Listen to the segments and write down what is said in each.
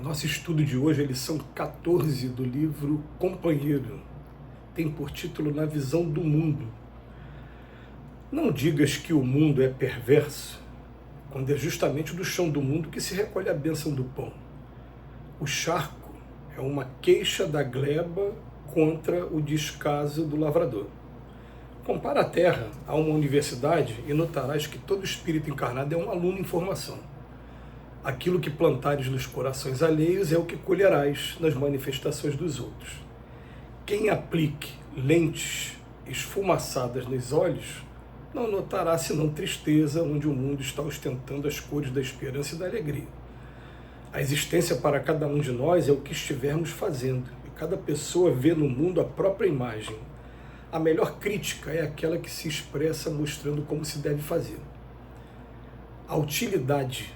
Nosso estudo de hoje é a lição 14 do livro Companheiro. Tem por título Na Visão do Mundo. Não digas que o mundo é perverso, quando é justamente do chão do mundo que se recolhe a bênção do pão. O charco é uma queixa da gleba contra o descaso do lavrador. Compara a terra a uma universidade e notarás que todo espírito encarnado é um aluno em formação. Aquilo que plantares nos corações alheios é o que colherás nas manifestações dos outros. Quem aplique lentes esfumaçadas nos olhos não notará senão tristeza, onde o mundo está ostentando as cores da esperança e da alegria. A existência para cada um de nós é o que estivermos fazendo, e cada pessoa vê no mundo a própria imagem. A melhor crítica é aquela que se expressa mostrando como se deve fazer. A utilidade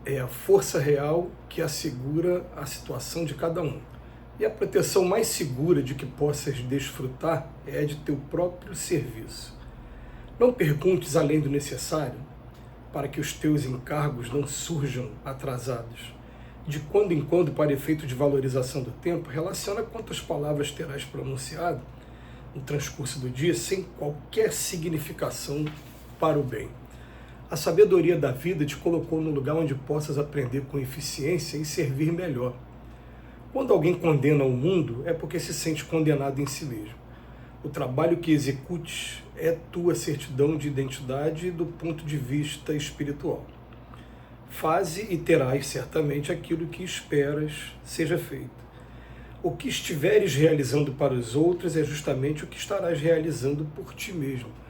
é a força real que assegura a situação de cada um. E a proteção mais segura de que possas desfrutar é a de teu próprio serviço. Não perguntes além do necessário, para que os teus encargos não surjam atrasados. De quando em quando, para efeito de valorização do tempo, relaciona quantas palavras terás pronunciado no transcurso do dia sem qualquer significação para o bem. A sabedoria da vida te colocou no lugar onde possas aprender com eficiência e servir melhor. Quando alguém condena o mundo, é porque se sente condenado em si mesmo. O trabalho que executes é tua certidão de identidade do ponto de vista espiritual. Faze e terás certamente aquilo que esperas seja feito. O que estiveres realizando para os outros é justamente o que estarás realizando por ti mesmo.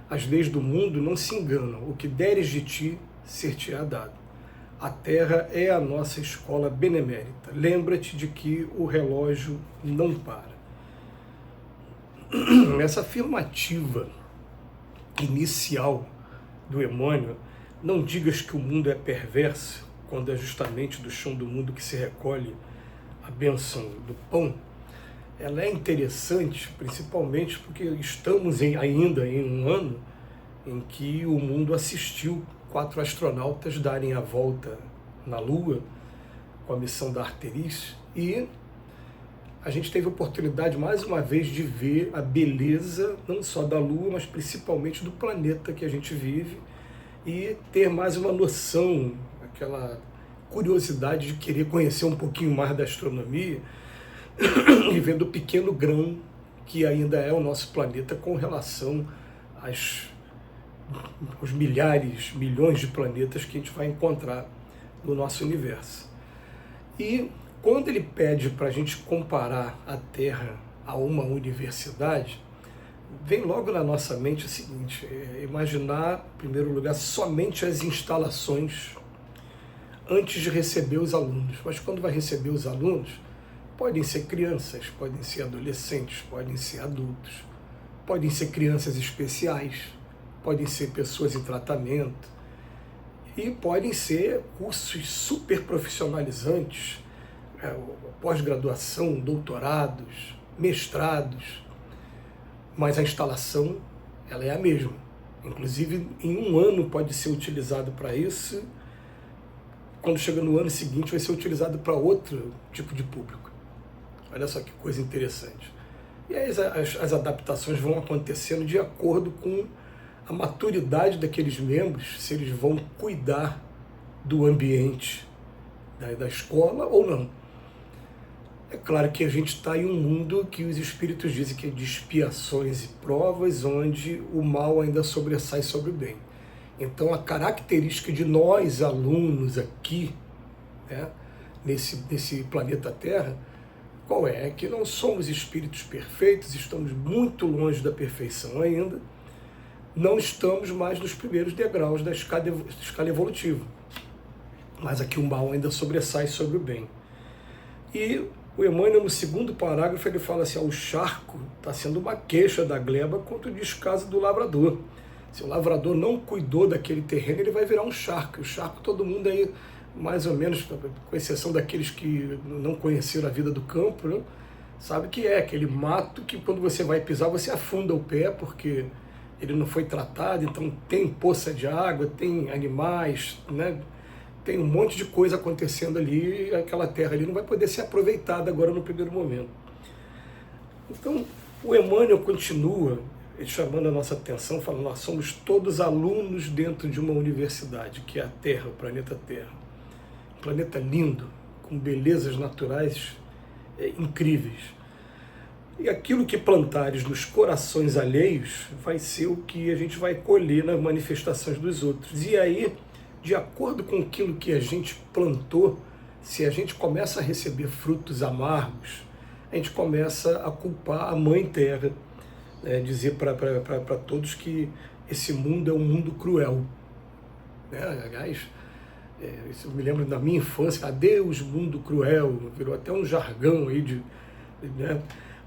As leis do mundo não se enganam, o que deres de ti, ser-te-á dado. A terra é a nossa escola benemérita. Lembra-te de que o relógio não para. Essa afirmativa inicial do Emmanuel, não digas que o mundo é perverso, quando é justamente do chão do mundo que se recolhe a bênção do pão, ela é interessante, principalmente porque estamos ainda em um ano em que o mundo assistiu 4 astronautas darem a volta na Lua com a missão da Artemis, e a gente teve a oportunidade mais uma vez de ver a beleza não só da Lua, mas principalmente do planeta que a gente vive, e ter mais uma noção, aquela curiosidade de querer conhecer um pouquinho mais da astronomia e ver do pequeno grão que ainda é o nosso planeta com relação aos milhares, milhões de planetas que a gente vai encontrar no nosso universo. E quando ele pede para a gente comparar a Terra a uma universidade, vem logo na nossa mente o seguinte: imaginar, em primeiro lugar, somente as instalações antes de receber os alunos. Mas quando vai receber os alunos, podem ser crianças, podem ser adolescentes, podem ser adultos, podem ser crianças especiais, podem ser pessoas em tratamento, e podem ser cursos super profissionalizantes, pós-graduação, doutorados, mestrados, mas a instalação ela é a mesma. Inclusive, em um ano pode ser utilizado para isso, quando chega no ano seguinte vai ser utilizado para outro tipo de público. Olha só que coisa interessante. E aí as adaptações vão acontecendo de acordo com a maturidade daqueles membros, se eles vão cuidar do ambiente da escola ou não. É claro que a gente está em um mundo que os espíritos dizem que é de expiações e provas, onde o mal ainda sobressai sobre o bem. Então a característica de nós, alunos aqui, né, nesse planeta Terra, qual é? É que não somos espíritos perfeitos, estamos muito longe da perfeição ainda, não estamos mais nos primeiros degraus da escala evolutiva. Mas aqui o mal ainda sobressai sobre o bem. E o Emmanuel, no segundo parágrafo, ele fala assim: o charco está sendo uma queixa da gleba contra o descaso do lavrador. Se o lavrador não cuidou daquele terreno, ele vai virar um charco. O charco, todo mundo aí, mais ou menos, com exceção daqueles que não conheceram a vida do campo, né, sabe que é aquele mato que quando você vai pisar, você afunda o pé, porque ele não foi tratado, então tem poça de água, tem animais, né, tem um monte de coisa acontecendo ali, e aquela terra ali não vai poder ser aproveitada agora no primeiro momento. Então, o Emmanuel continua chamando a nossa atenção, falando, nós somos todos alunos dentro de uma universidade, que é a Terra, o planeta Terra. Um planeta lindo, com belezas naturais incríveis. E aquilo que plantares nos corações alheios vai ser o que a gente vai colher nas manifestações dos outros. E aí, de acordo com aquilo que a gente plantou, se a gente começa a receber frutos amargos, a gente começa a culpar a Mãe Terra, né? Dizer para todos que esse mundo é um mundo cruel. Né? Aliás, isso me lembra da minha infância, adeus mundo cruel, virou até um jargão aí né?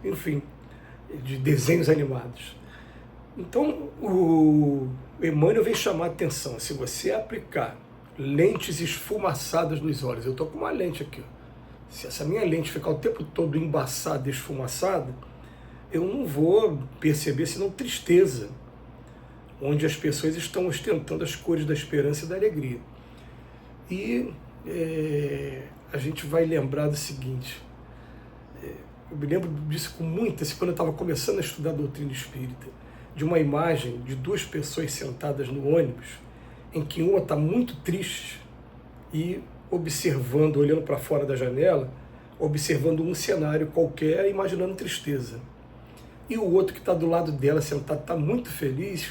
Enfim, de desenhos animados. Então, o Emmanuel vem chamar a atenção, se você aplicar lentes esfumaçadas nos olhos, eu estou com uma lente aqui, ó. Se essa minha lente ficar o tempo todo embaçada, esfumaçada, eu não vou perceber senão tristeza, onde as pessoas estão ostentando as cores da esperança e da alegria. E a gente vai lembrar do seguinte, eu me lembro disso com muitas, quando eu estava começando a estudar a doutrina espírita, de uma imagem de duas pessoas sentadas no ônibus, em que uma está muito triste e observando, olhando para fora da janela, observando um cenário qualquer, imaginando tristeza. E o outro que está do lado dela, sentado, está muito feliz,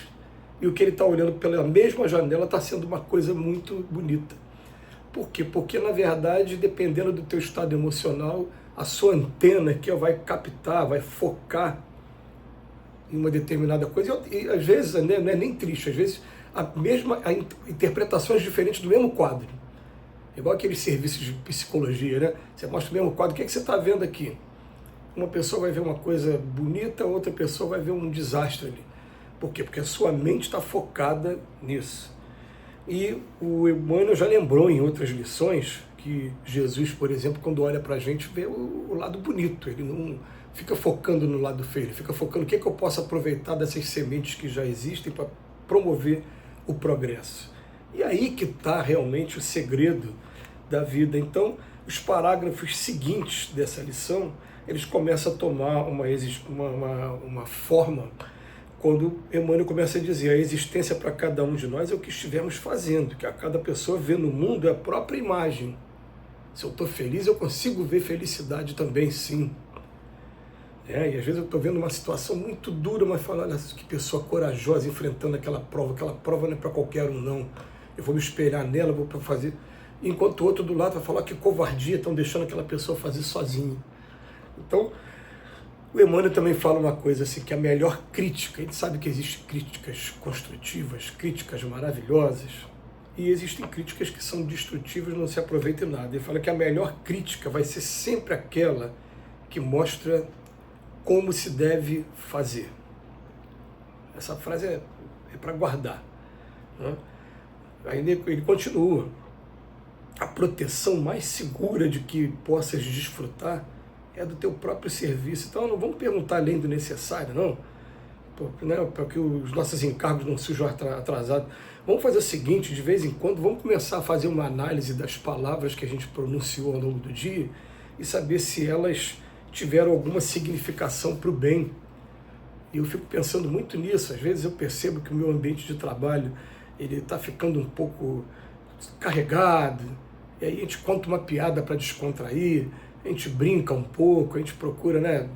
e o que ele está olhando pela mesma janela está sendo uma coisa muito bonita. Por quê? Porque, na verdade, dependendo do teu estado emocional, a sua antena aqui vai captar, vai focar em uma determinada coisa. E às vezes, né, não é nem triste, às vezes interpretações diferentes do mesmo quadro. Igual aqueles serviços de psicologia, né? Você mostra o mesmo quadro, o que você está vendo aqui? Uma pessoa vai ver uma coisa bonita, outra pessoa vai ver um desastre ali. Por quê? Porque a sua mente está focada nisso. E o Emmanuel já lembrou em outras lições que Jesus, por exemplo, quando olha para a gente, vê o lado bonito. Ele não fica focando no lado feio, ele fica focando o que eu posso aproveitar dessas sementes que já existem para promover o progresso. E aí que está realmente o segredo da vida. Então, os parágrafos seguintes dessa lição, eles começam a tomar uma forma, quando Emmanuel começa a dizer, a existência para cada um de nós é o que estivermos fazendo, que a cada pessoa vê no mundo a própria imagem. Se eu estou feliz, eu consigo ver felicidade também, sim. E às vezes eu estou vendo uma situação muito dura, mas falo, olha que pessoa corajosa enfrentando aquela prova não é para qualquer um, não. Eu vou me espelhar nela, vou fazer. Enquanto o outro do lado vai falar que covardia, estão deixando aquela pessoa fazer sozinha. Então, o Emmanuel também fala uma coisa assim, que a melhor crítica, a gente sabe que existem críticas construtivas, críticas maravilhosas, e existem críticas que são destrutivas e não se aproveitam em nada. Ele fala que a melhor crítica vai ser sempre aquela que mostra como se deve fazer. Essa frase é para guardar, né? Aí ele continua, a proteção mais segura de que possas desfrutar é do teu próprio serviço. Então não vamos perguntar além do necessário, não, para que os nossos encargos não sejam atrasados. Vamos fazer o seguinte, de vez em quando, vamos começar a fazer uma análise das palavras que a gente pronunciou ao longo do dia e saber se elas tiveram alguma significação para o bem. E eu fico pensando muito nisso. Às vezes eu percebo que o meu ambiente de trabalho ele está ficando um pouco carregado, e aí a gente conta uma piada para descontrair, a gente brinca um pouco, a gente procura, né,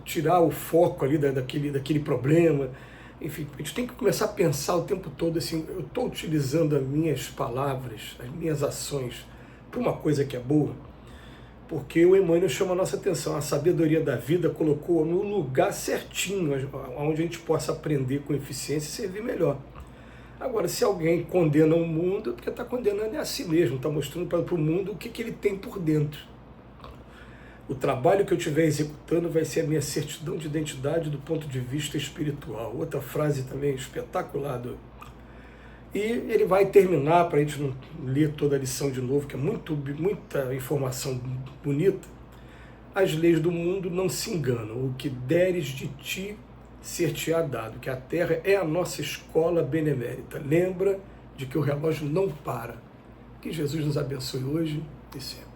tirar o foco ali daquele problema. Enfim, a gente tem que começar a pensar o tempo todo assim, eu estou utilizando as minhas palavras, as minhas ações para uma coisa que é boa? Porque o Emmanuel chama a nossa atenção, a sabedoria da vida colocou no lugar certinho, onde a gente possa aprender com eficiência e servir melhor. Agora, se alguém condena o mundo, é porque está condenando a si mesmo, está mostrando para o mundo o que ele tem por dentro. O trabalho que eu estiver executando vai ser a minha certidão de identidade do ponto de vista espiritual. Outra frase também espetacular. E ele vai terminar, para a gente não ler toda a lição de novo, que é muita informação bonita. As leis do mundo não se enganam. O que deres de ti, ser-te-á dado. Que a terra é a nossa escola benemérita. Lembra de que o relógio não para. Que Jesus nos abençoe hoje e sempre.